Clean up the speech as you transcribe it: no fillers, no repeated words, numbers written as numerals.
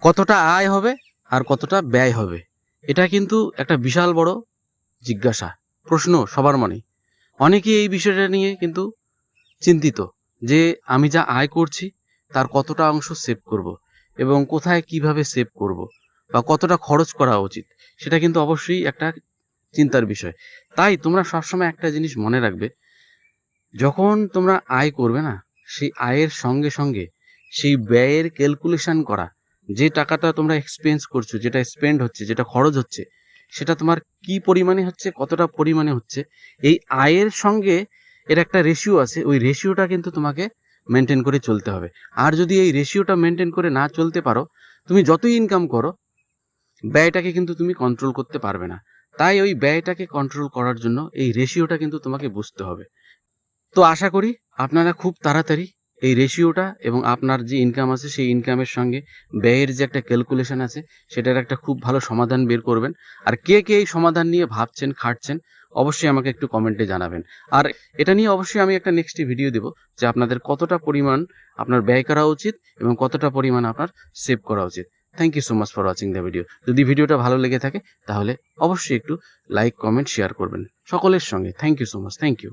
কতটা আয় হবে আর কতটা ব্যয় হবে, এটা কিন্তু একটা বিশাল বড় জিজ্ঞাসা, প্রশ্ন সবার মনে। অনেকেই এই বিষয়টা নিয়ে কিন্তু চিন্তিত যে আমি যা আয় করছি তার কতটা অংশ সেভ করব এবং কোথায় কিভাবে সেভ করব বা কতটা খরচ করা উচিত, সেটা কিন্তু অবশ্যই একটা চিন্তার বিষয়। তাই তোমরা সবসময় একটা জিনিস মনে রাখবে, যখন তোমরা আয় করবে না, সেই আয়ের সঙ্গে সঙ্গে সেই ব্যয়ের ক্যালকুলেশন করা, যে টাকাটা তোমরা এক্সপেন্স করছো, যেটা স্পেন্ড হচ্ছে, যেটা খরচ হচ্ছে, সেটা তোমার কি পরিমাণে হচ্ছে, কতটা পরিমাণে হচ্ছে, এই আয়ের সঙ্গে এর একটা রেশিও আছে, ওই রেশিওটা কিন্তু তোমাকে মেনটেন করে চলতে হবে। আর যদি এই রেশিওটা মেনটেন করে না চলতে পারো, তুমি যতই ইনকাম করো, ব্যয়টাকে কিন্তু তুমি কন্ট্রোল করতে পারবে না। তাই ওই ব্যয়টাকে কন্ট্রোল করার জন্য এই রেশিওটা কিন্তু তোমাকে বুঝতে হবে। তো আশা করি আপনারা খুব তাড়াতাড়ি এই রেশিওটা এবং আপনার যে ইনকাম আছে সেই ইনকামের সঙ্গে ব্যয়ের যে একটা ক্যালকুলেশন আছে সেটার একটা খুব ভালো সমাধান বের করবেন। আর কে কে এই সমাধান নিয়ে ভাবছেন, খাটছেন, অবশ্যই আমাকে একটু কমেন্টে জানাবেন। আর এটা নিয়ে অবশ্যই আমি একটা নেক্সট ভিডিও দেবো যে আপনাদের কতটা পরিমাণ আপনার ব্যয় করা উচিত এবং কতটা পরিমাণ আপনার সেভ করা উচিত। Thank you so much for watching the video. যদি ভিডিওটা ভালো লেগে থাকে তাহলে অবশ্যই একটু লাইক, কমেন্ট, শেয়ার করবেন সকলের সঙ্গে। Thank you so much. Thank you.